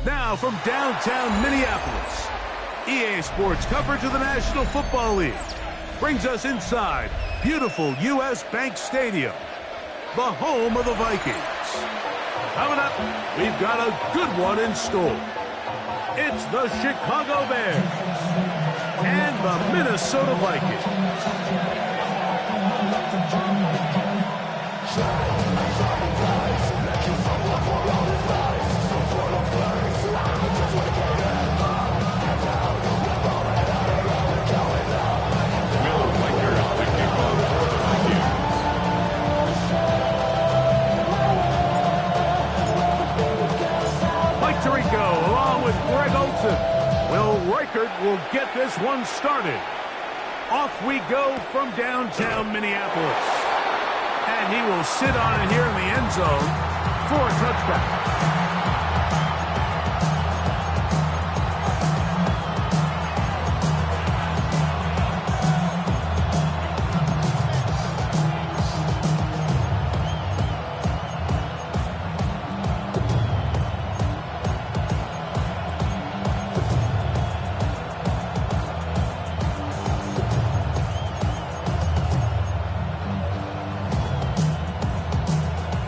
Now from downtown Minneapolis, EA Sports coverage of the National Football League brings us inside beautiful U.S. Bank Stadium, the home of the Vikings. Coming up, we've got a good one in store. It's the Chicago Bears and the Minnesota Vikings. Along with Greg Olsen. Will Reichert will get this one started. Off we go from downtown Minneapolis. And he will sit on it here in the end zone for a touchback.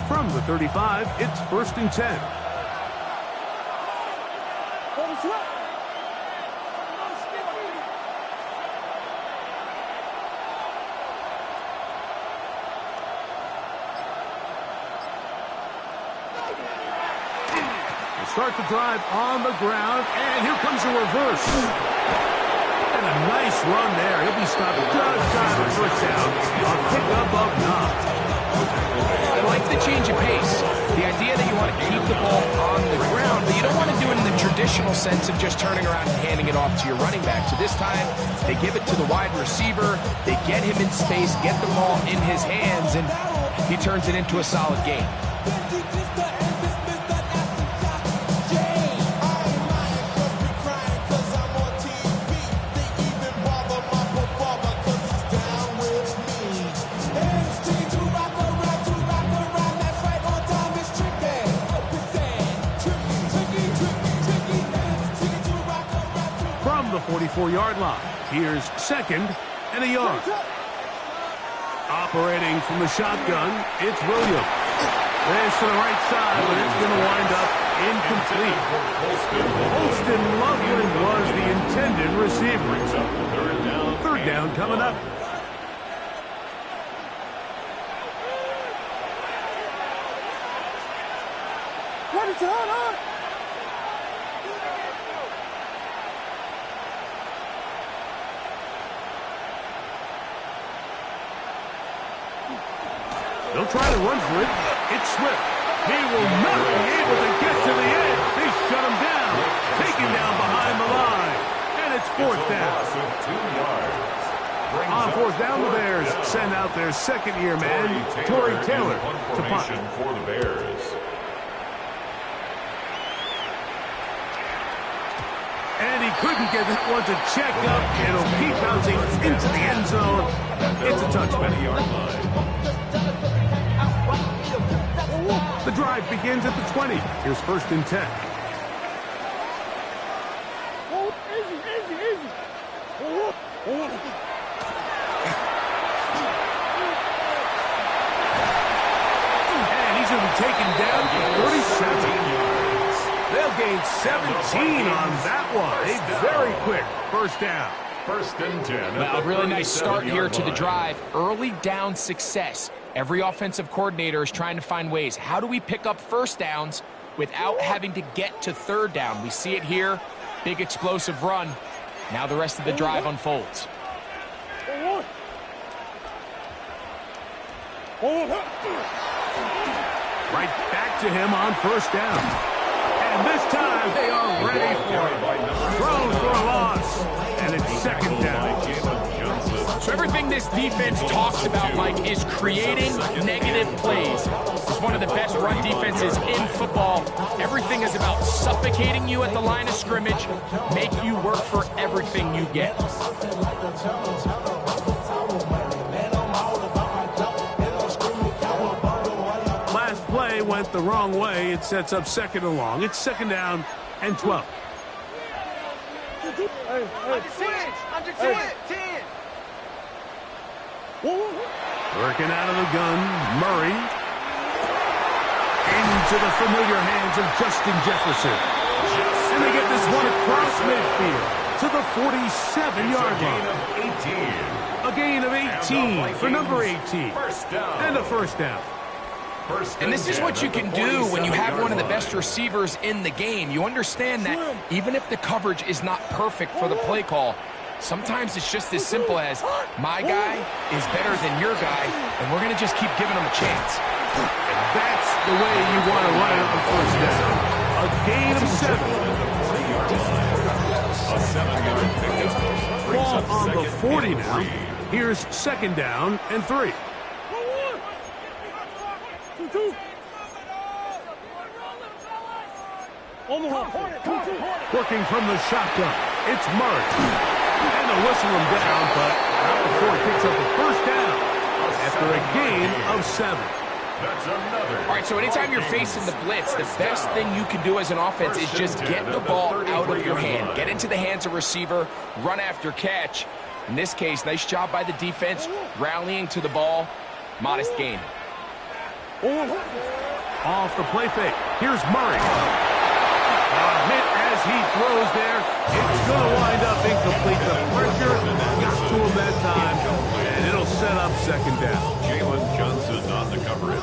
From the 35, it's 1st and 10. We'll start the drive on the ground, and here comes a reverse. And a nice run there. He'll be stopped just shy of the first down. A pickup of 9. I like the change of pace. The idea that you want to keep the ball on the ground, but you don't want to do it in the traditional sense of just turning around and handing it off to your running back. So this time, they give it to the wide receiver. They get him in space, get the ball in his hands, and he turns it into a solid game. The 44-yard line. Here's 2nd and a yard. Operating from the shotgun, it's Williams. This to the right side, but it's going to wind up incomplete. Holston Loveland was the intended receiver. 3rd down coming up. What is going on? They'll try to run for it. It's Swift. He will not be able to get to the edge. They shut him down. Taken down behind the line. And it's 4th down. On 4th down, the Bears send out their 2nd-year man, Tory Taylor, to punt. For the Bears. And he couldn't get that one to check up. It'll keep bouncing into the end zone. It's a touchback. The drive begins at the 20. Here's 1st and 10. And he's going to be taken down to 37. They'll gain 17 on that one. A very quick 1st down. 1st and 10. Well, a really nice start here to the drive. Early down success. Every offensive coordinator is trying to find ways. How do we pick up 1st downs without having to get to 3rd down? We see it here. Big explosive run. Now the rest of the drive unfolds. Right back to him on first down. And this time they are ready for it. Throws for a loss. And it's second down. So everything this defense talks about, Mike, is creating negative plays. It's one of the best run defenses in football. Everything is about suffocating you at the line of scrimmage, make you work for everything you get. Last play went the wrong way. It sets up second and long. It's second down and 12. Under 10. Working out of the gun, Murray. Into the familiar hands of Justin Jefferson. And they get this one across midfield to the 47-yard line. A gain of 18 for number 18. And a first down. And this is what you can do when you have one of the best receivers in the game. You understand that even if the coverage is not perfect for the play call, sometimes it's just as simple as my guy is better than your guy, and we're going to just keep giving him a chance. And that's the way you want to run it on first down. A gain of 7. A 7-yard pickup. Ball on the 40 now. Here's second down and 3. Working from the shotgun, it's Murray. And they'll whistle him down, but before he picks up a first down after a gain of 7. That's another. All right, so anytime you're facing the blitz, the best thing you can do as an offense is just get the ball out of your hand. Get into the hands of receiver, run after catch. In this case, nice job by the defense, rallying to the ball. Modest gain. Off the play fake, here's Murray. A hit as he throws there. It's going to wind up incomplete. The pressure got to him that time, and it'll set up second down. Jalen Johnson on the coverage.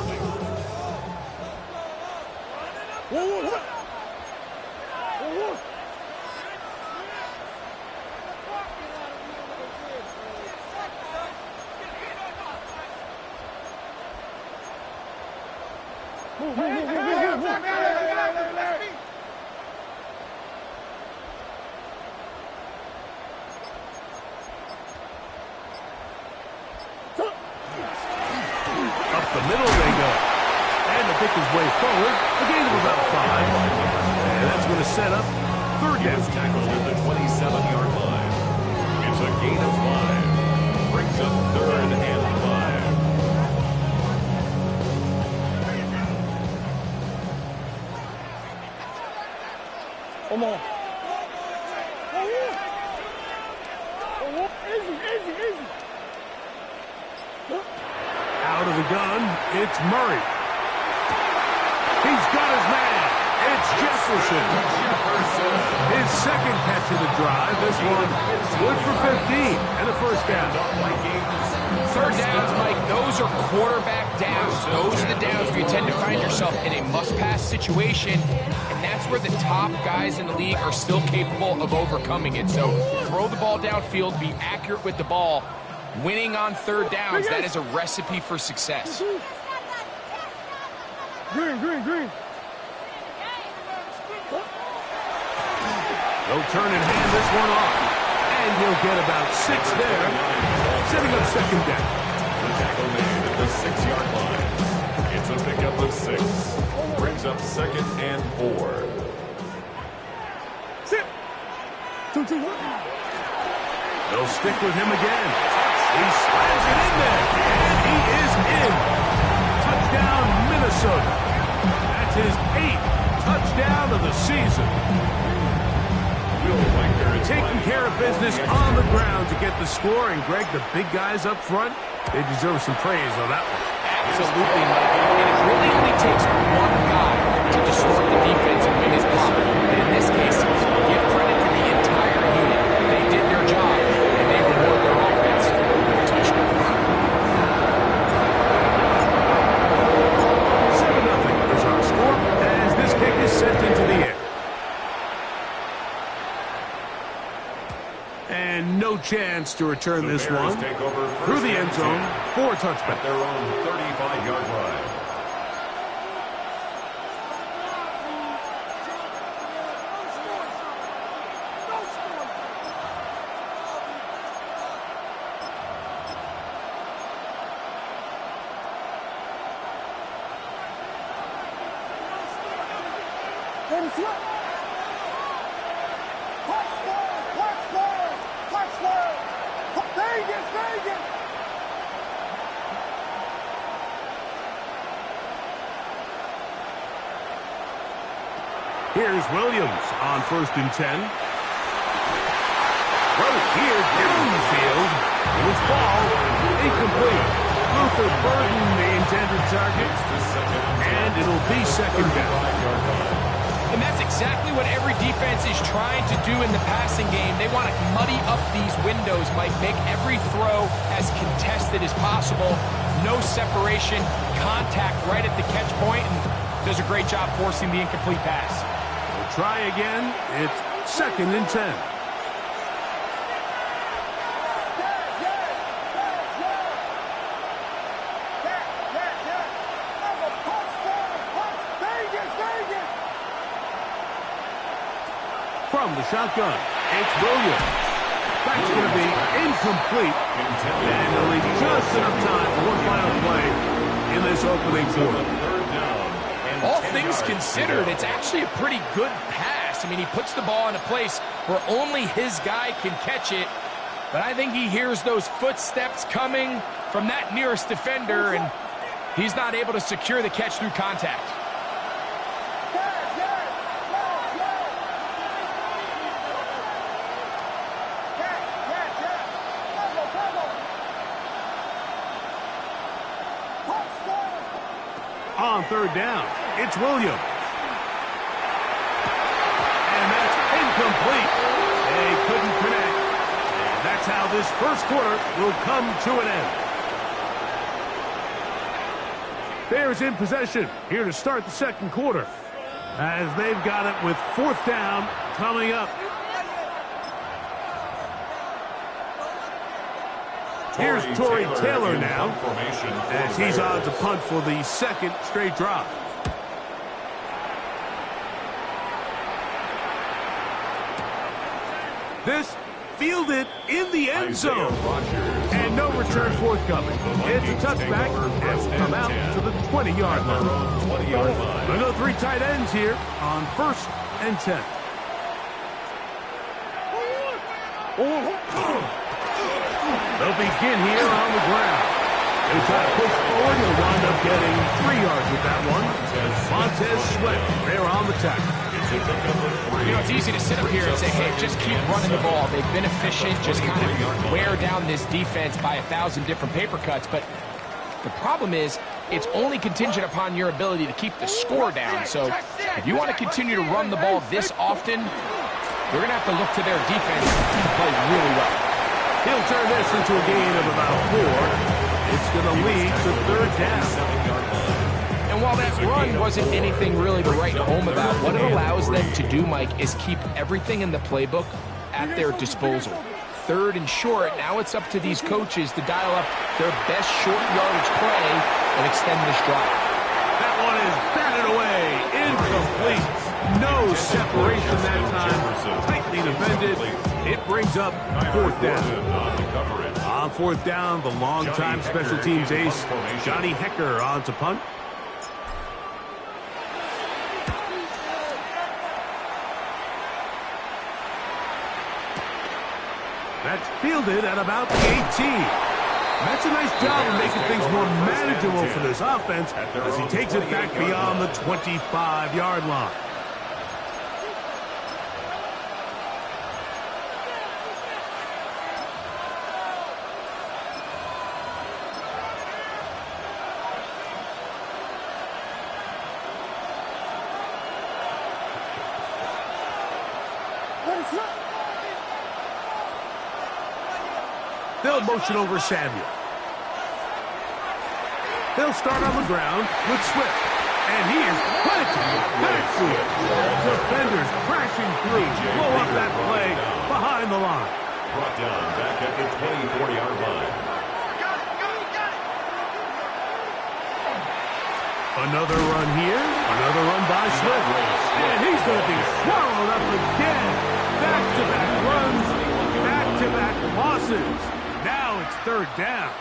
Up the middle they go. And to pick his way forward, a gain of about 5. And that's going to set up third down. He's tackled at the 27-yard line. It's a gain of 5. Brings up third and 5. Come on. Easy. Out of the gun, it's Murray. He's got his man. It's Jefferson. His second catch of the drive. This one good for 15 and a first down. Third downs, Mike, those are quarterback downs. Those are the downs where you tend to find yourself in a must-pass situation, and that's where the top guys in the league are still capable of overcoming it. So throw the ball downfield, be accurate with the ball. Winning on third downs, that is a recipe for success. Green. They'll turn and hand this one off. And he'll get about 6 there, setting up second down. The tackle made at the 6-yard line. It's a pickup of 6. Brings up second and 4. Sit. 2. They'll stick with him again. He slams it in there, and he is in. Touchdown, Minnesota. That's his 8th touchdown of the season. Taking care of business on the ground to get the score. And, Greg, the big guys up front, they deserve some praise on that one. Absolutely, Mike. And it really only takes one guy to distort the defense and win his block. But in this case, give credit to the entire unit. They did their job, and they reward their offense with a touchdown. 7-0 is our score as this kick is sent into the air. And no chance to return The this Bears one take over through first the end and zone 10 for a at touchback. their own 35-yard line. Here's Williams on 1st and 10. Right here down the field. It was fall. Incomplete. Luther Burden, the intended target. And it'll be second down. And that's exactly what every defense is trying to do in the passing game. They want to muddy up these windows, Mike, make every throw as contested as possible. No separation, contact right at the catch point, and does a great job forcing the incomplete pass. Try again. It's 2nd and 10. From the shotgun, it's Williams. That's going to be incomplete. And he'll leave just enough time for one final play in this opening quarter. All things considered, it's actually a pretty good pass. I mean, he puts the ball in a place where only his guy can catch it. But I think he hears those footsteps coming from that nearest defender, and he's not able to secure the catch through contact. On 3rd down, it's Williams. And that's incomplete. They couldn't connect. And that's how this first quarter will come to an end. Bears in possession here to start the second quarter, as they've got it with 4th down coming up. Here's Torrey Taylor now, as he's on to punt for the 2nd straight drop. This fielded in the end zone, and no return forthcoming. It's a touchback, and will come out to the 20-yard line. Another 3 tight ends here on 1st and 10. They'll begin here on the ground. They try to push forward. He'll wind up getting 3 yards with that one. Montez Sweat there on the tackle. You know, it's easy to sit up here and say, hey, just keep running the ball. They've been efficient, just kind of wear down this defense by 1,000 different paper cuts. But the problem is, it's only contingent upon your ability to keep the score down. So if you want to continue to run the ball this often, you're going to have to look to their defense to play really well. He'll turn this into a gain of about 4. It's going to lead to 3rd down. And while that run wasn't anything really to write home about, what it allows them to do, Mike, is keep everything in the playbook at their disposal. 3rd and short, now it's up to these coaches to dial up their best short yardage play and extend this drive. That one is batted away, incomplete. No separation that time, tightly defended. It brings up 4th down. On 4th down, the longtime special teams ace, Johnny Hecker, on to punt. That's fielded at about 18. That's a nice job of making things more manageable for this offense as he takes it back beyond the 25-yard line. They'll motion over Samuel. They'll start on the ground with Swift. And he is planted backfield. Defenders crashing through. Blow up that play behind the line. Brought down back at the 24-yard line. Another run here. Another run by Swift. And he's going to be swallowed up again. Back-to-back runs. Back-to-back losses. Now it's third down.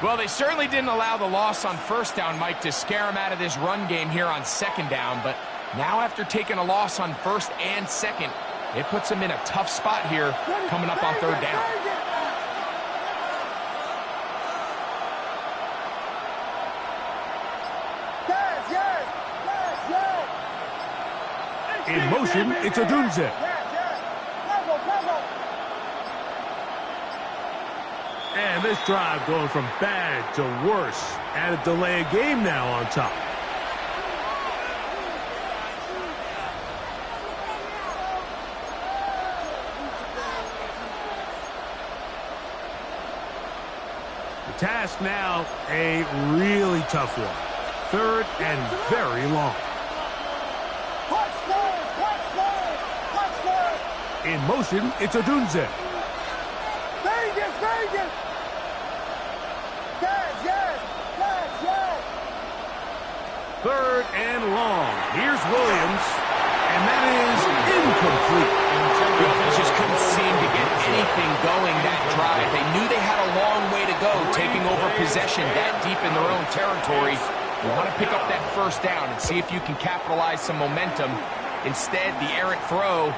Well, they certainly didn't allow the loss on first down, Mike, to scare him out of this run game here on second down. But now after taking a loss on first and second, it puts him in a tough spot here coming up on third down. In motion, it's Odunze. And this drive going from bad to worse. And a delay of game now on top. The task now, a really tough one. Third and very long. In motion, it's Odunze. Third and long. Here's Williams. And that is incomplete. The offense just couldn't seem to get anything going that drive. They knew they had a long way to go, taking over possession that deep in their own territory. You want to pick up that first down and see if you can capitalize some momentum. Instead, the errant throw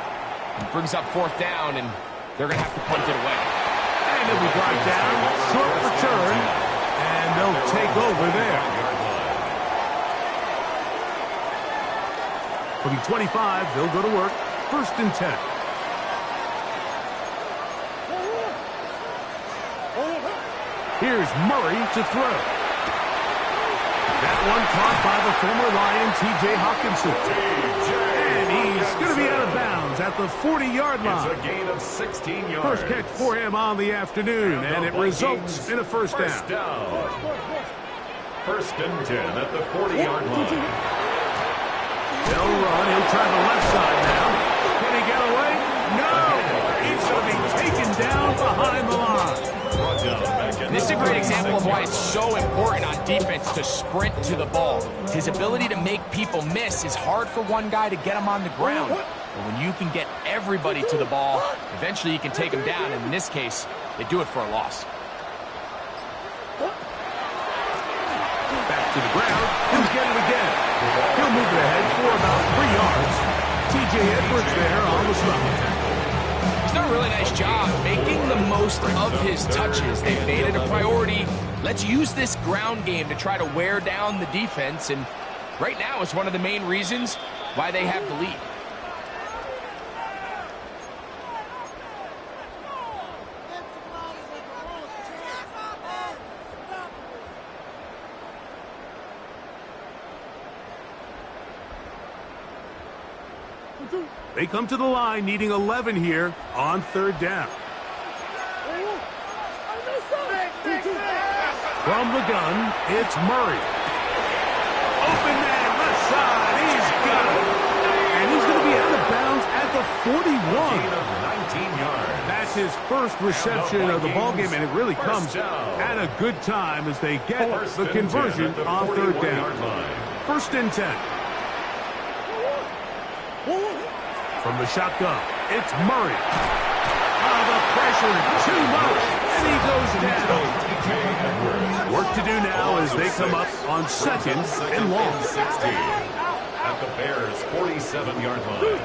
brings up fourth down, and they're going to have to punt it away. And it'll be brought down, short return, and they'll take over there. From 25, they'll go to work. First and 10. Here's Murray to throw. That one caught by the former Lion, T.J. Hawkinson. And he's going to be out of bounds at the 40-yard line. It's a gain of 16 yards. First catch for him on the afternoon, and it results in a first down. First and 10 at the 40-yard line. They'll run. He'll try the left side now. Can he get away? No! He's going to be taken down behind the line. This is a great example of why it's so important on defense to sprint to the ball. His ability to make people miss is hard for one guy to get him on the ground. But when you can get everybody to the ball, eventually you can take him down. And in this case, they do it for a loss. Back to the ground. He'll get it again. He'll move it ahead for about 3 yards. T.J. Edwards there on the stop. He's done a really nice job making the most of his touches. They've made it a priority. Let's use this ground game to try to wear down the defense. And right now it's one of the main reasons why they have the lead. They come to the line needing 11 here on third down. From the gun, it's Murray. Open man, left side, he's got it. And he's going to be out of bounds at the 41. 19 yards. That's his first reception of the ballgame, and it really comes at a good time as they get the conversion on third down. First and 10. From the shotgun, it's Murray. The pressure, too much, and he goes down. Work to do now as they come up on second and long. 16 at the Bears' 47-yard line. Going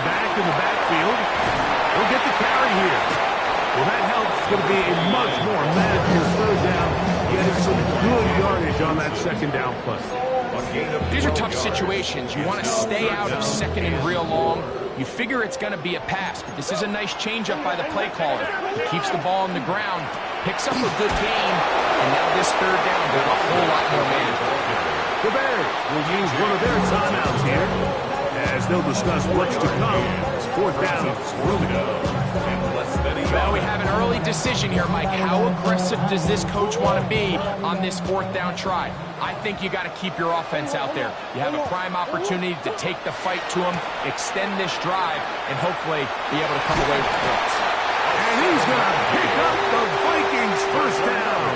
back in the backfield. He'll get the carry here. Well, that helps. It's going to be a much more manageable third down. Getting some good yardage on that second down play. These are tough situations. You want to stay out of second and real long. You figure it's going to be a pass, but this is a nice changeup by the play caller. He keeps the ball on the ground, picks up a good gain, and now this third down, there's a whole lot more manageable. The Bears will use one of their timeouts here as they'll discuss what's to come. It's fourth down. Well, we have an early decision here, Mike. How aggressive does this coach want to be on this fourth down try? I think you got to keep your offense out there. You have a prime opportunity to take the fight to him, extend this drive, and hopefully be able to come away with points. And he's going to pick up the Vikings first down.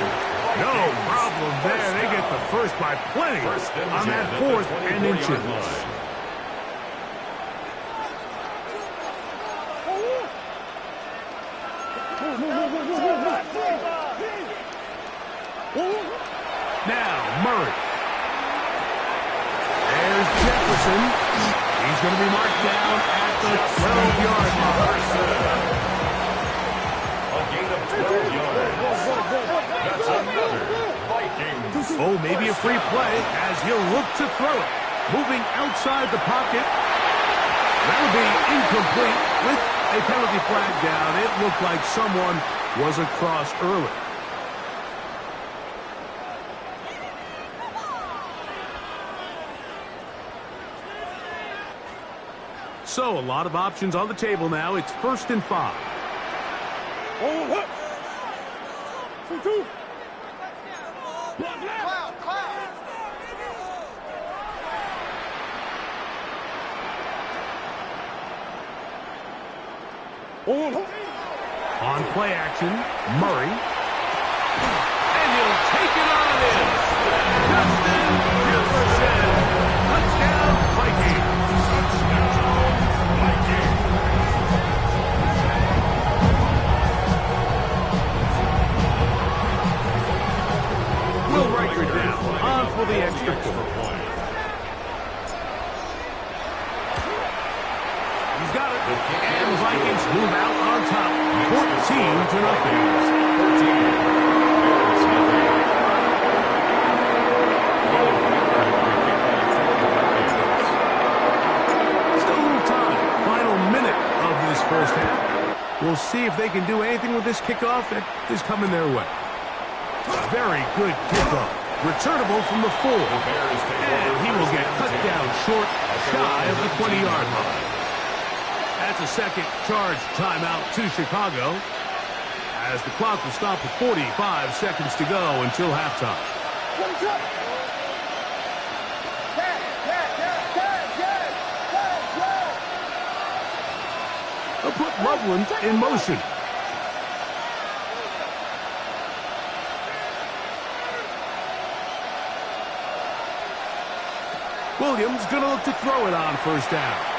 No problem there. They get the first by plenty on that fourth and inches. Now, Murray. There's Jefferson. He's going to be marked down at the 12-yard line. A gain of 12 yards. That's another Vikings. Oh, maybe a free play as he'll look to throw it. Moving outside the pocket. That'll be incomplete with a penalty flag down. It looked like someone was across early. So, a lot of options on the table now. It's 1st and 5. On play action, Murray. And he'll take it on in. Justin Jefferson. Touchdown, Vikings. Will Riker down. On for the extra point. He's got it. And the Vikings move out on top. 14-0. Still a little time. Final minute of this first half. We'll see if they can do anything with this kickoff that is coming their way. Very good kickoff. Returnable from the 4. And he will get cut down short, shy of the 20-yard line. That's a second charge timeout to Chicago, as the clock will stop with 45 seconds to go until halftime. They'll put Loveland in motion. Williams going to look to throw it on first down.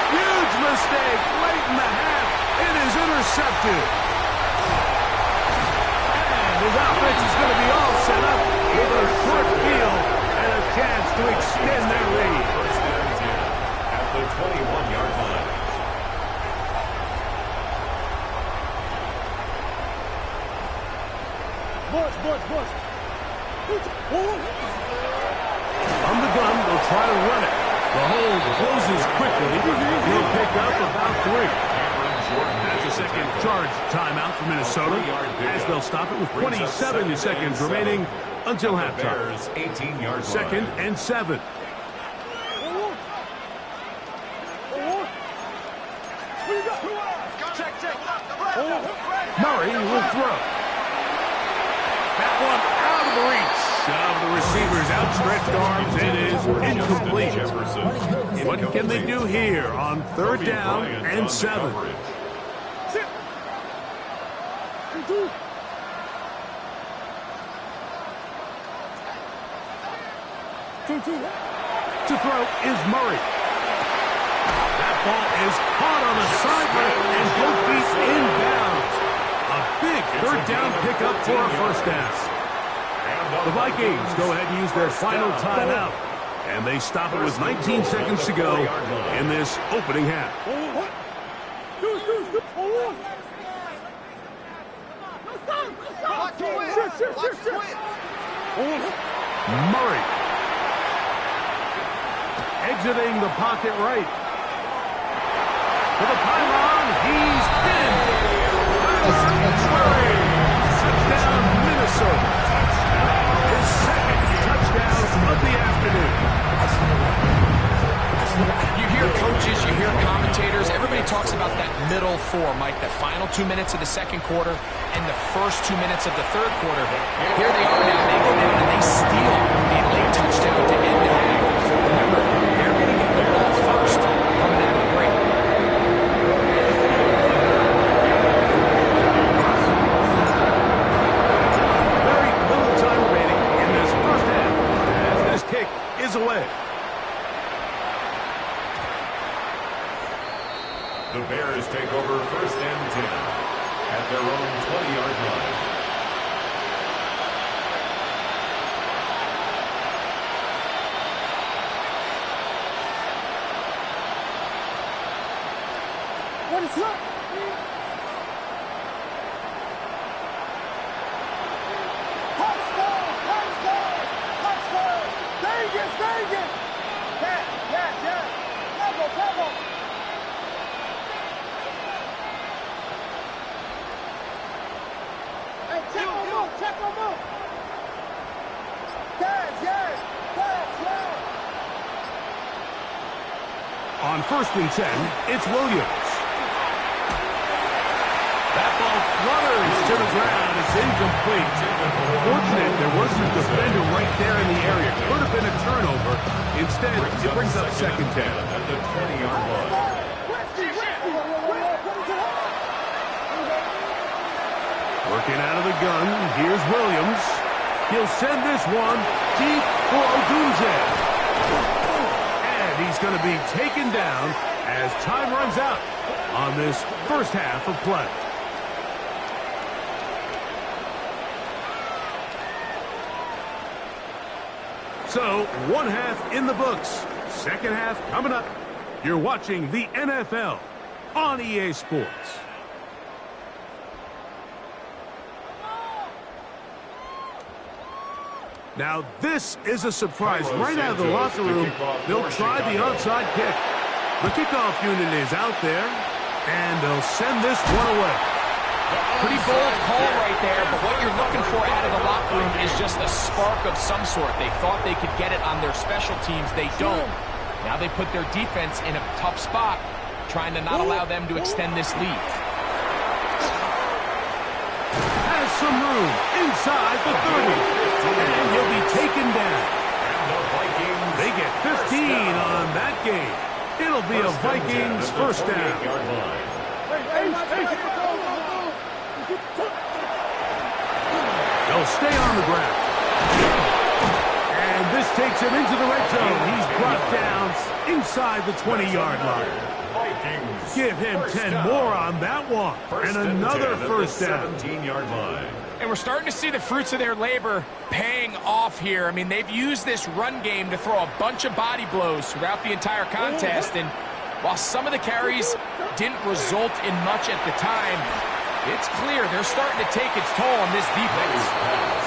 Huge mistake late in the half. It is intercepted. And his offense is going to be all set up with a short field and a chance to extend their lead. First down 10 at the 21-yard line. On the gun, they'll try to run it. The hold closes quickly. He'll pick up about 3. That's a second charge timeout for Minnesota, as they'll stop it with 27 seconds remaining until halftime. 18-yard 2nd and 7. Murray will throw. That one out of the reach of the receiver's outstretched arms. It is incomplete. What can they do here on 3rd down and 7? To throw is Murray. That ball is caught on the sideline and both feet inbounds. A big 3rd down pickup for a first down. The Vikings go ahead and use their final timeout, and they stop it with 19 seconds to go in this opening half. Murray exiting the pocket right. For the pylon, he's pinned. Murray, touchdown Minnesota. His 2nd touchdown of the afternoon. talks about that middle four, Mike, the final 2 minutes of the second quarter and the first 2 minutes of the third quarter. Here they are now. They go down and they steal a late touchdown to end the half. Remember, they're going to get the ball first coming out of the break. Very little time remaining in this first half as this kick is away. The Bears take over 1st and 10 at their own 20-yard line. What is up? Touchdown! Touchdown! Touchdown! Vegas! Vegas! Yeah. Tackle! Hey, check on move! Yes! On 1st and 10, it's Williams. That ball flutters to the ground. It's incomplete. Fortunate there wasn't a defender right there in the area. Could have been a turnover. Instead, it brings up 2nd down. At the 20-yard line. Working out of the gun, here's Williams. He'll send this one deep for Odunze. And he's going to be taken down as time runs out on this first half of play. So, one half in the books. Second half coming up. You're watching the NFL on EA Sports. Now, this is a surprise. Right out of the locker room, they'll try the onside kick. The kickoff unit is out there, and they'll send this one away. Pretty bold call right there, but what you're looking for out of the locker room is just a spark of some sort. They thought they could get it on their special teams. They don't. Now they put their defense in a tough spot, trying to not allow them to extend this lead. Has some room inside the 30. And he'll be taken down. They get 15 on that game. It'll be a Vikings first down. They'll stay on the ground. And this takes him into the red zone. He's brought down inside the 20-yard line. Give him 10 more on that one. And another first down. 17-yard line. And we're starting to see the fruits of their labor paying off here. I mean, they've used this run game to throw a bunch of body blows throughout the entire contest. And while some of the carries didn't result in much at the time, it's clear they're starting to take its toll on this defense.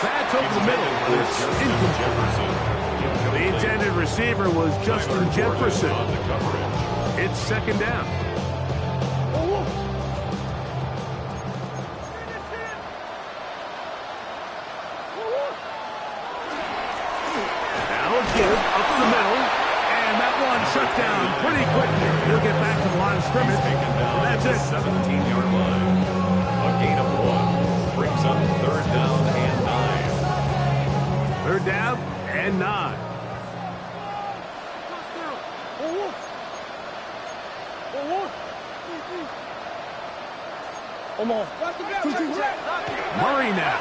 That's over the middle, but it's incomplete. The intended receiver was Justin Jefferson. It's 2nd down. Give up the middle, and that one shut down pretty quickly. He'll get back to the line of scrimmage, and that's it. 17-yard line. A gain of 1 brings up 3rd down and 9. 3rd down and 9. Murray now.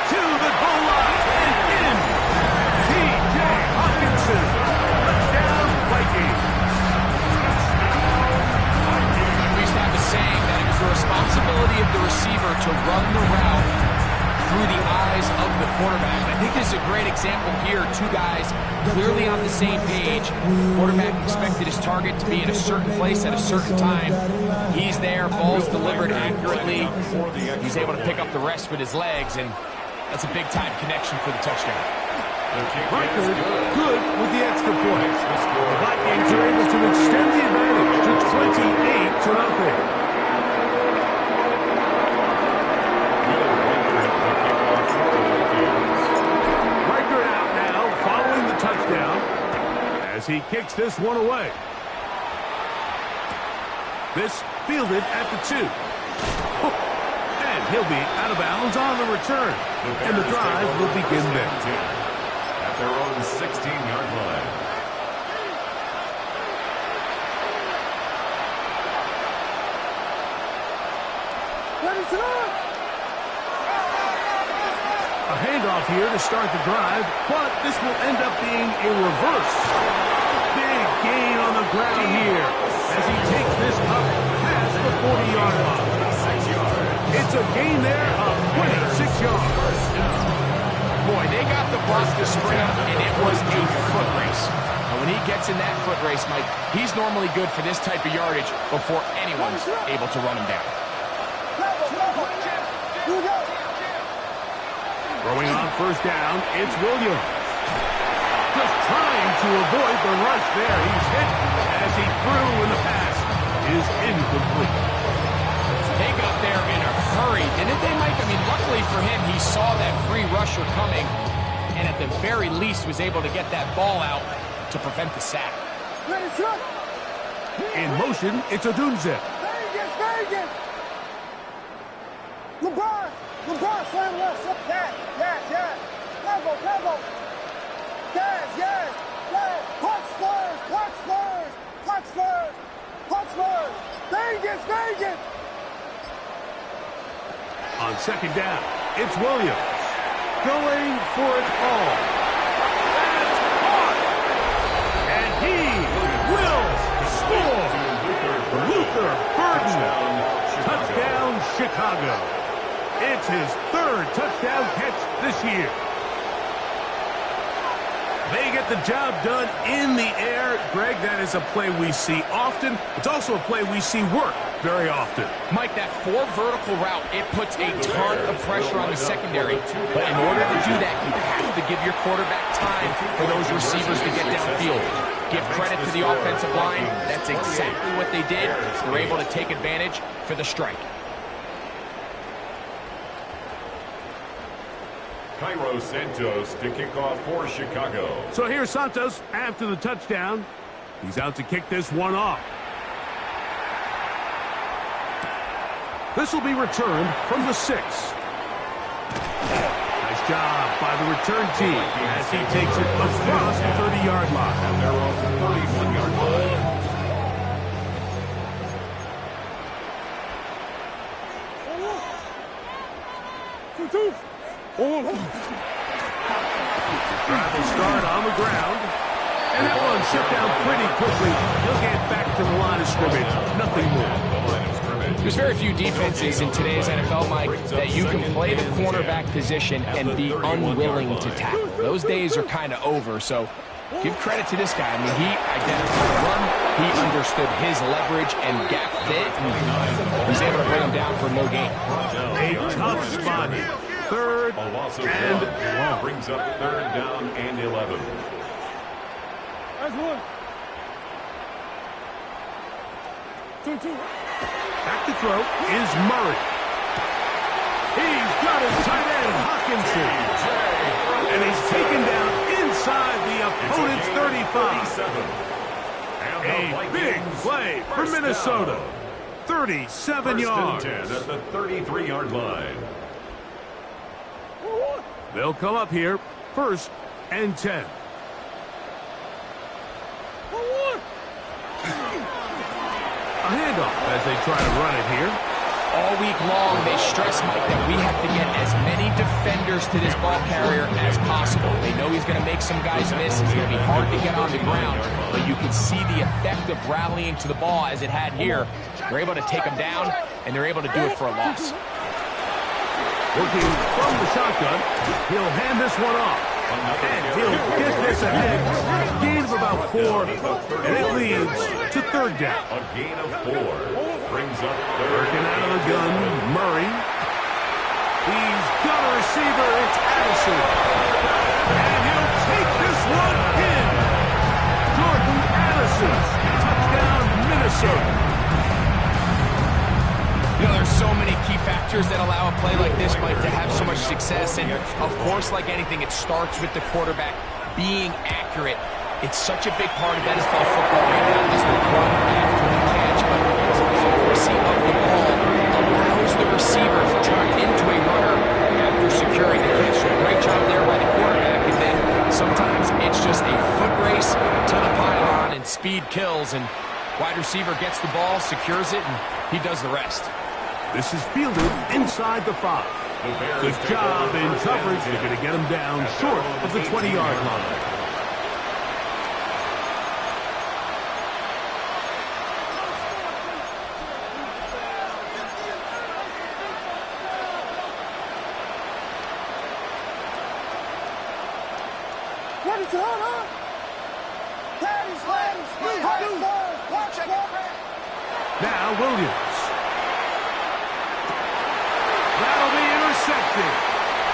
To the goal line and in. T.J. Hawkinson. Touchdown, Vikings. We used to have a saying that it was the responsibility of the receiver to run the route through the eyes of the quarterback. And I think this is a great example here. Two guys clearly on the same page. Quarterback expected his target to be in a certain place at a certain time. He's there, ball's delivered accurately. He's able to pick up the rest with his legs, and that's a big-time connection for the touchdown. Riker good with the extra point. The Vikings are able to extend the advantage to 28-0. Riker out now following the touchdown as he kicks this one away. This fielded at the 2. And he'll be out of bounds on the return. And the drive will begin there. At their own 16-yard line. A handoff here to start the drive, but this will end up being a reverse. Big gain on the ground here as he takes this up past the 40-yard line. It's a gain there of 26 yards. Boy, they got the block to spring up, and it was a foot race. And when he gets in that foot race, Mike, he's normally good for this type of yardage before anyone's able to run him down. Throwing on first down, it's Williams. Just trying to avoid the rush there. He's hit as he threw, and the pass is incomplete. They got there in a hurry, didn't they, Mike? I mean, luckily for him, he saw that free rusher coming, and at the very least was able to get that ball out to prevent the sack. In motion, it's Odunze. LeBron, slam left. Yes. Tempo. Yes. Punch Spurs. Vegas. On second down, it's Williams. Going for it all. That's caught. And he will score. Luther Burden. Touchdown, Chicago. It's his third touchdown catch this year. They get the job done in the air. Greg, that is a play we see often. It's also a play we see work very often. Mike, that 4 vertical route, it puts a ton of pressure on the secondary. But in order to do that, you have to give your quarterback time for those receivers to get downfield. Give credit to the offensive line. That's exactly what they did. They're able to take advantage for the strike. Cairo Santos to kick off for Chicago. So here's Santos after the touchdown. He's out to kick this one off. This will be returned from the 6. Nice job by the return team as he takes it across the 30-yard line. And they're on the 31-yard line. Drive will start on the ground. And that one shut down pretty quickly. He'll get back to the line of scrimmage. Nothing more. There's very few defenses in today's NFL, Mike, that you can play the cornerback position and be unwilling to tackle. Those days are kind of over, so give credit to this guy. I mean, he identified the run, he understood his leverage and gap fit, and he's able to bring him down for no gain. A tough spot here. Third and long. Brings up third down and 11. That's one. 2. Back to throw is Murray. He's got his tight end, Hawkinson. And he's taken down inside the opponent's 35. A big play for Minnesota. 37 yards. 10 at the 33-yard line. They'll come up here, 1st and 10. A handoff as they try to run it here. All week long, they stress, Mike, that we have to get as many defenders to this ball carrier as possible. They know he's going to make some guys miss. It's going to be hard to get on the ground, but you can see the effect of rallying to the ball as it had here. They're able to take him down, and they're able to do it for a loss. Working from the shotgun, he'll hand this one off. And he'll get this ahead. Gain of about 4, and it leads to third down. A gain of 4. Brings up third. Working out of the gun, Murray. He's got a receiver, it's Addison. And he'll take this one in. Jordan Addison. Touchdown, Minnesota. You know, there's so many key factors that allow a play like this, Mike, to have so much success. And, of course, like anything, it starts with the quarterback being accurate. It's such a big part of NFL football right now, is the run after the catch. But of the ball allows the receiver to turn into a runner after securing the catch. So great job there by the quarterback. And then sometimes it's just a foot race to the pylon and speed kills. And wide receiver gets the ball, secures it, and he does the rest. This is fielded inside the 5. Good job in coverage. They're going to get him down short of the 20-yard line. Now Williams. That'll be intercepted.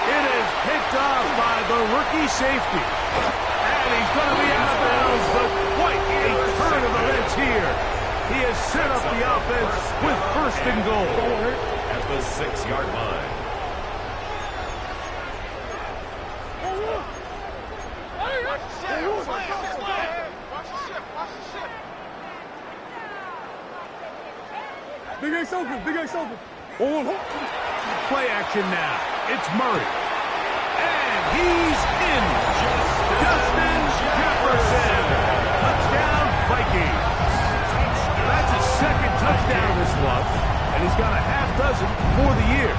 It is picked off by the rookie safety. And he's going to be out of bounds, but quite a turn of events here. He has set up the offense with first and goal. At the 6-yard line. Big Ace open, Big Ace open. Play action now. It's Murray. And he's in. Justin Jefferson. Touchdown, Vikings. That's his second touchdown this month, and he's got a half dozen for the year.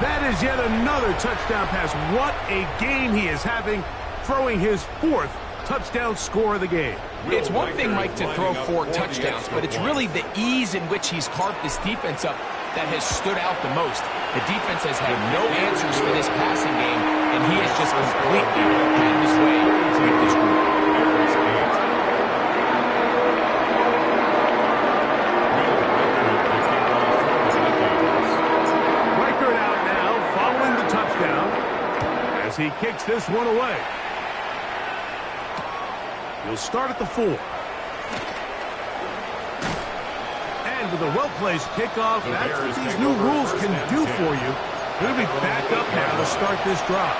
That is yet another touchdown pass. What a game he is having, throwing his 4th touchdown score of the game. It's one thing, Mike, to throw 4 touchdowns, but it's really the ease in which he's carved this defense up that has stood out the most. The defense has had no answers for this passing game, and he has just completely had his way with this group. Reichert out now, following the touchdown, as he kicks this one away. He'll start at the 4. And with a well-placed kickoff, that's what these new rules can do for you. He'll be back up now to start this drive.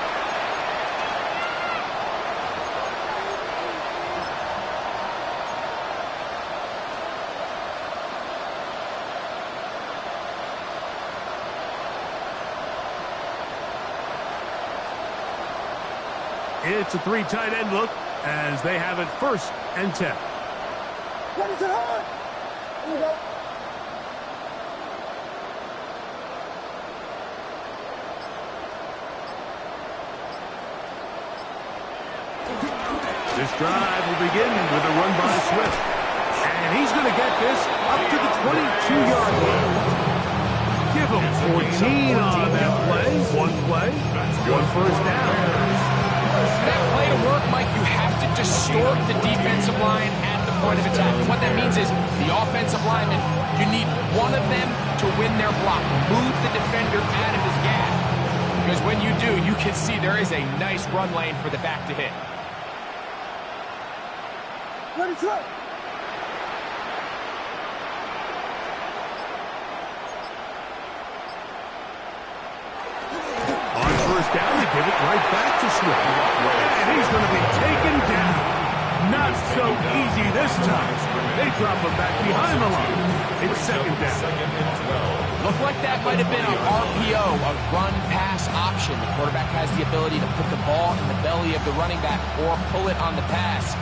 It's a 3 tight end look, as they have it 1st and 10. What is it on? Here we go. This drive will begin with a run by Swift. And he's going to get this up to the 22-yard line. Give him 14 on that play. 1 play, 1 first down. For that play to work, Mike, you have to distort the defensive line at the point of attack. And what that means is the offensive lineman, you need one of them to win their block. Move the defender out of his gap. Because when you do, you can see there is a nice run lane for the back to hit. Ready, try. On first down, they give it right back to Swift. And he's going to be taken down. Not so easy this time. They drop him back behind the line. It's 2nd down. Looked like that might have been an RPO, a run-pass option. The quarterback has the ability to put the ball in the belly of the running back or pull it on the pass.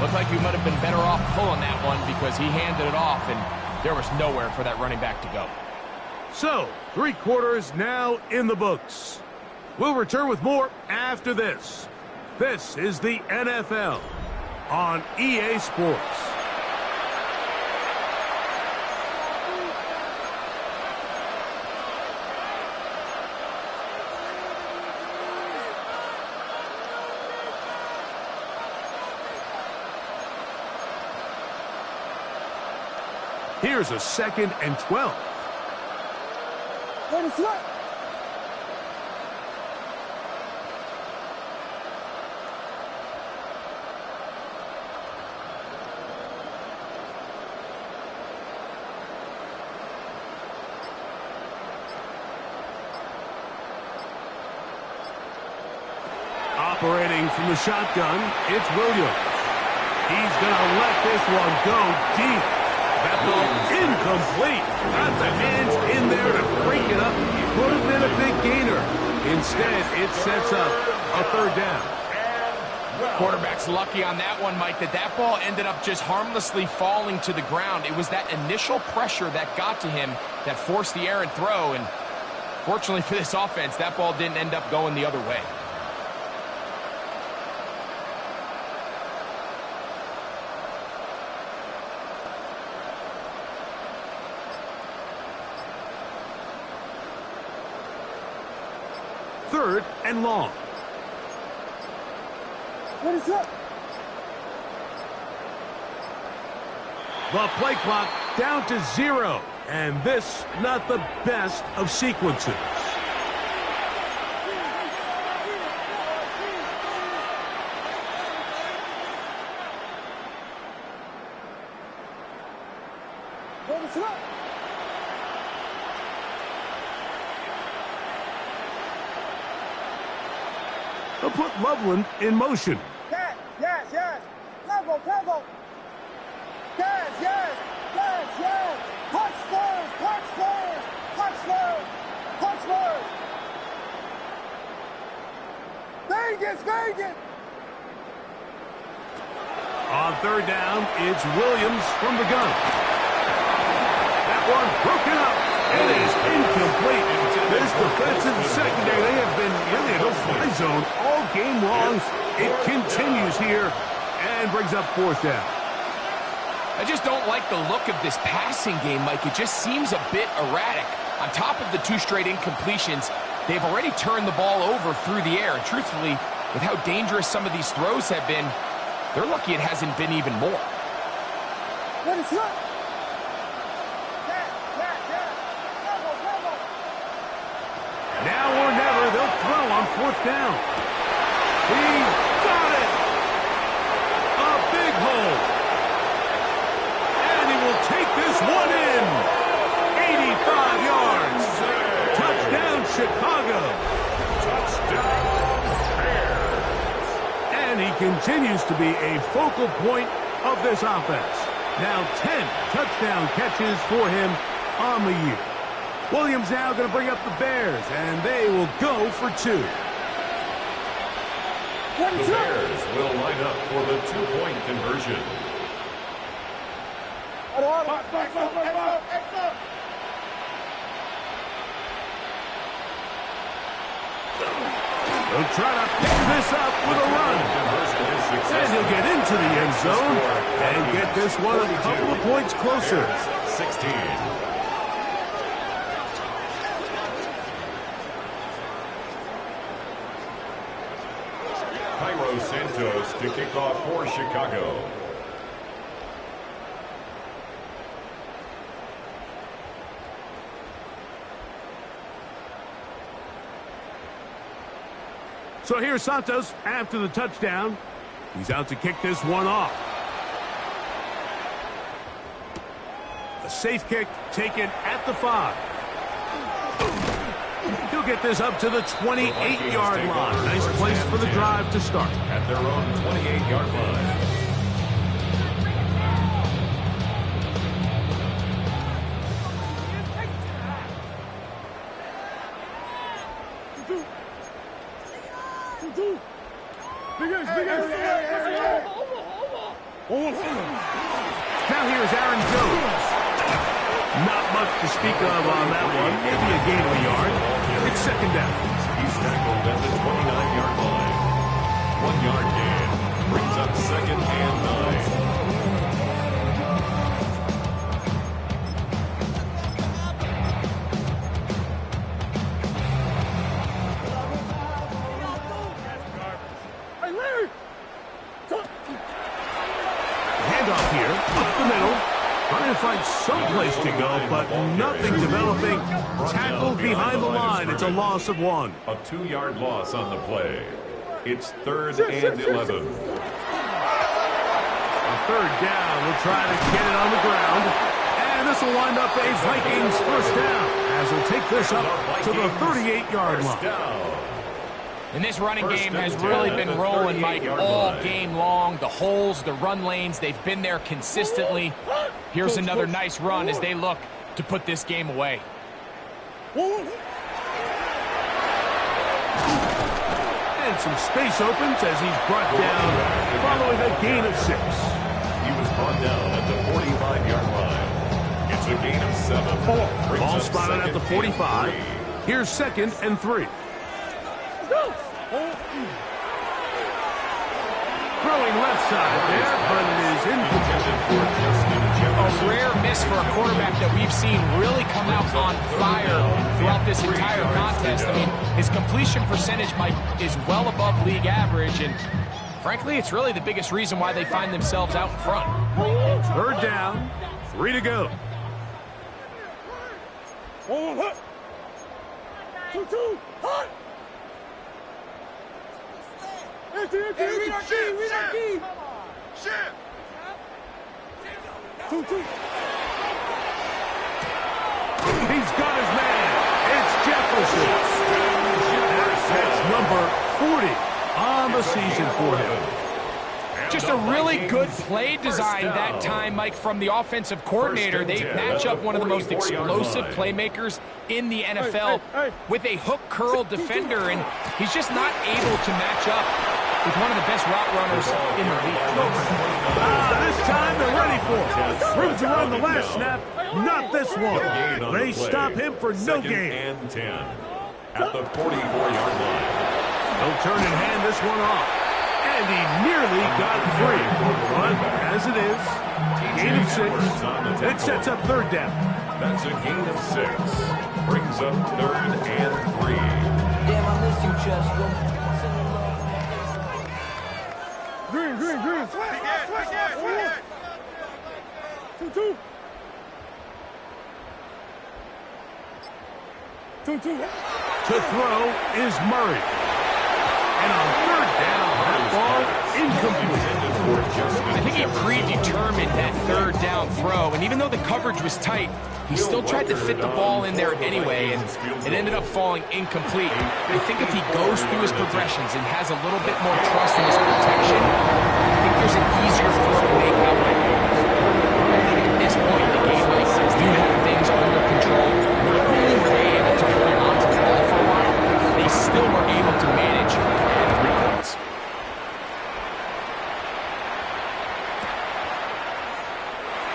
Looked like you might have been better off pulling that one because he handed it off, and there was nowhere for that running back to go. So, 3 quarters now in the books. We'll return with more after this. This is the NFL on EA Sports. Here's a 2nd and 12. Ready, try. Operating from the shotgun, it's Williams. He's going to let this one go deep. That ball incomplete. Got the hands in there to break it up. Could have been a big gainer. Instead, it sets up a third down. Quarterback's lucky on that one, Mike, that ball ended up just harmlessly falling to the ground. It was that initial pressure that got to him that forced the errant throw, and fortunately for this offense, that ball didn't end up going the other way. Third and long. What is up? The play clock down to 0. And this, not the best of sequences. What is up? They'll put Loveland in motion. Yes. Tempo. Yes. Punch first. Vegas. On third down, it's Williams from the gun. That one broken up. It is incomplete. This defensive secondary, they have been really a no-fly zone all game long. It continues here and brings up fourth down. I just don't like the look of this passing game, Mike. It just seems a bit erratic. On top of the 2 straight incompletions, they've already turned the ball over through the air. And truthfully, with how dangerous some of these throws have been, they're lucky it hasn't been even more. What is up? Now or never, they'll throw on fourth down. He's got it! A big hole. And he will take this one in. 85 yards. Touchdown, Chicago. And he continues to be a focal point of this offense. Now 10 touchdown catches for him on the year. Williams now going to bring up the Bears, and they will go for 2. The Bears will line up for the 2-point conversion. He'll try to pick this up with a run. And he'll get into the end zone and get this one a couple of points closer. 16. Cairo Santos to kick off for Chicago. So here's Santos after the touchdown. He's out to kick this one off. A safe kick taken at the 5. He'll get this up to the 28-yard line. Nice place for the drive to start. At their own 28-yard line. Now here's Aaron Jones. Not much to speak of on that one. Maybe a gain of a yard. It's second down. He's tackled at the 29-yard line. 1-yard gain. Brings up second and 9. Handoff here, up the middle. Trying to find some place to go, but nothing developing. Tackled behind the line. It's a loss of 1. A 2-yard loss on the play. It's third and 11. A third down. We'll try to get it on the ground. And this will wind up a Vikings first down, as we'll take this up to the 38-yard line. And this running game has really been rolling, Mike, all game long. The holes, the run lanes, they've been there consistently. Here's another nice run as they look to put this game away. And some space opens as he's brought down following a gain of 6. He was brought down at the 45-yard line. It's a gain of 7. Ball spotted at the 45. Here's 2nd and 3. Throwing left side there, but it is incomplete. A rare miss for a quarterback that we've seen really come out on fire throughout this entire contest. I mean, his completion percentage, Mike, is well above league average, and frankly, it's really the biggest reason why they find themselves out in front. 3rd down, 3 to go. 2-2, hot! Empty, read our key! 2-2. He's got his man. It's Jefferson. That's number 40 on the season for him. Just a really good play design that time, Mike, from the offensive coordinator. They match up one of the most explosive playmakers in the NFL with a hook curl defender, and he's just not able to match up with one of the best route runners in the league. This time they're ready for it. Room to run the last snap, not this one. They stop him for no gain. And 10 at the 44-yard line. He'll turn and hand this one off. And he nearly got free. But as it is, gain of 6. It sets up 3rd down. That's a gain of 6. Brings up 3rd and 3. Damn, I miss you, Chester. Green. 2-2. To throw is Murray. And on 3rd down, that ball incomplete. I think he predetermined that 3rd down throw, and even though the coverage was tight, he still tried to fit the ball in there anyway, and it ended up falling incomplete. I think if he goes through his progressions and has a little bit more trust in his protection, I think there's an easier throw to make out there. I think at this point in the game, Mike, do have things under control. Not only were they able to hold on to the ball for a while, they still were able to manage 3 points.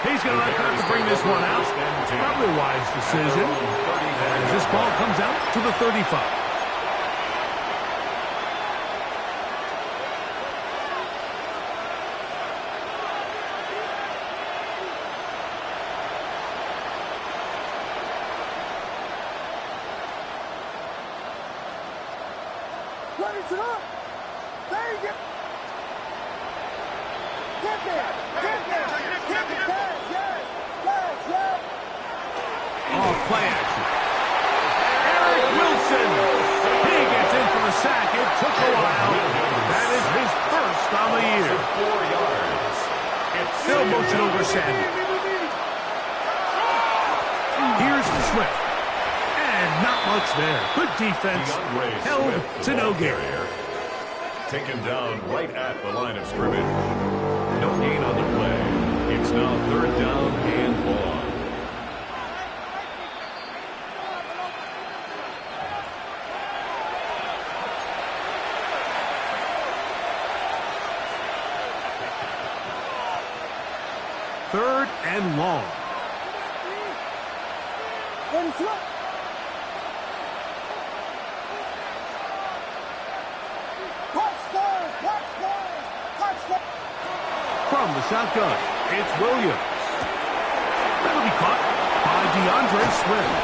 He's going to let them bring this one out. Probably a wise decision. As this ball comes out to the 35. Raise it up! There you go! Get there! Yes! Off play action. Eric Wilson. He gets in for the sack. It took a while. That is his first on the year. 4 yards. Still motion over Sandy. Here's Swift. And not much there. Good defense. Held to no gain. Taken down right at the line of scrimmage. No gain on the play. It's now 3rd down and long. Third and long. Ready, throw! From the shotgun, it's Williams. That'll be caught by DeAndre Swift.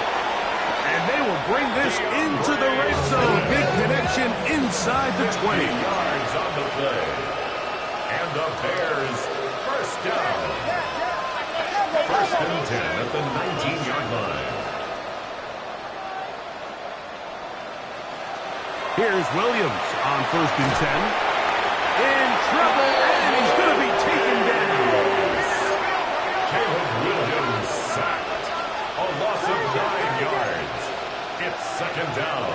And they will bring this into the red zone. Big connection inside the 20. yards on the play. And the Bears first down. 1st and 10 at the 19-yard line. Here's Williams on 1st and 10. In trouble, and he's going to be taken down. Caleb Williams sacked. A loss of 9 yards. It's 2nd down.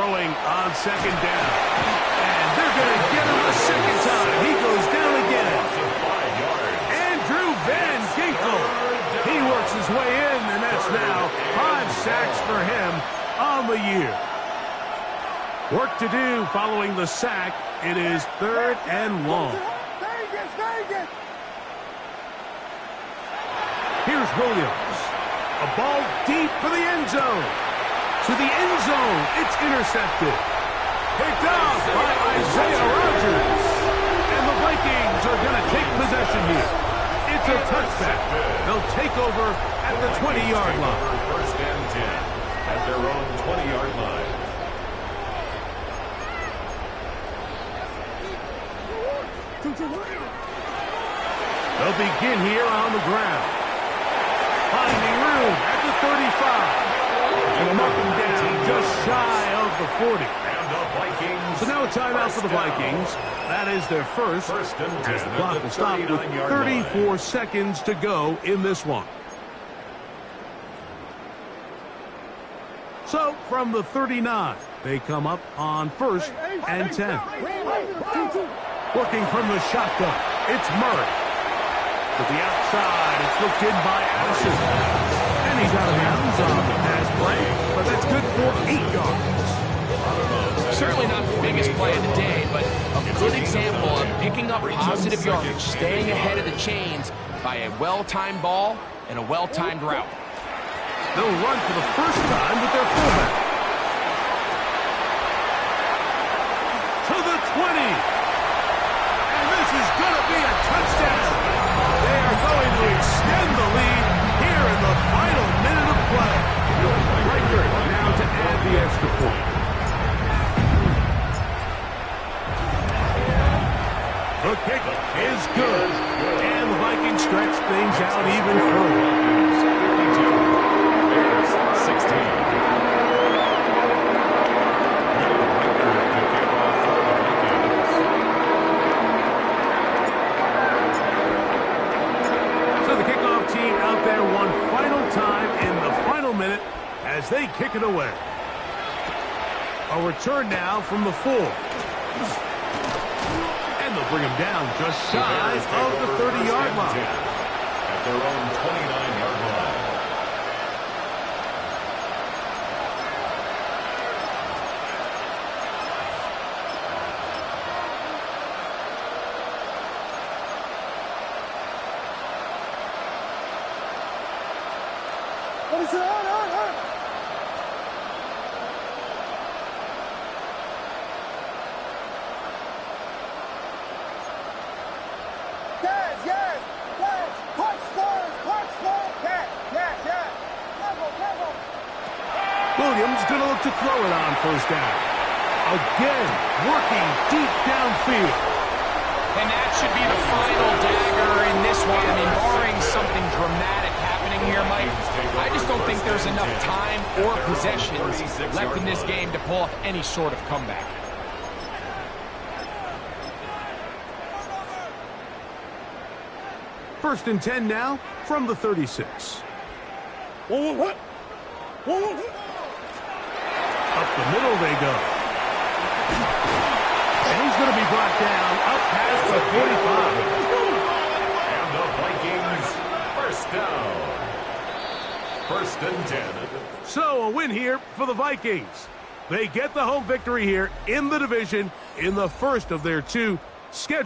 throwing on second down. And they're going to get him a second time. He goes down again. Andrew Van Ginkel. He works his way in, and that's now 5 sacks for him on the year. Work to do following the sack. It is 3rd and long. Here's Williams. A ball deep for the end zone. To the end zone. It's intercepted. Picked off by Isaiah Rodgers. And the Vikings are going to take possession here. It's a touchback. They'll take over at the 20-yard line. 1st and 10 at their own 20-yard line. They'll begin here on the ground. Finding room at the 35. And knocking down just shy of the 40. And the Vikings. So now a timeout for the Vikings. That is their first. As the clock will stop with 34 seconds to go in this one. So from the 39, they come up on 1st and 10. Working from the shotgun, it's Murray. To the outside, it's looked in by Addison. And he's out of bounds on the pass play, but that's good for 8 yards. Certainly not the biggest play of the day, but a good example of picking up positive yardage, staying ahead of the chains by a well-timed ball and a well-timed route. They'll run for the first time with their fullback. To the 20. And this is going to be a touchdown. They are going to extend the lead here in the final minute of play. Riker now to add the extra point. The kick is good. And the Vikings stretch things out even further. 16. As they kick it away. A return now from the 4. And they'll bring him down just shy of the 30-yard line. At their own 29-yard line. Williams going to look to throw it on 1st down. Again, working deep downfield. And that should be the final dagger in this one. I mean, barring something dramatic happening here, Mike, I just don't think there's enough time or possessions left in this game to pull off any sort of comeback. First and 10 now from the 36. What? Up the middle they go. And he's going to be brought down up past the 45. And the Vikings, 1st down. 1st and 10. So a win here for the Vikings. They get the home victory here in the division in the first of their 2 scheduled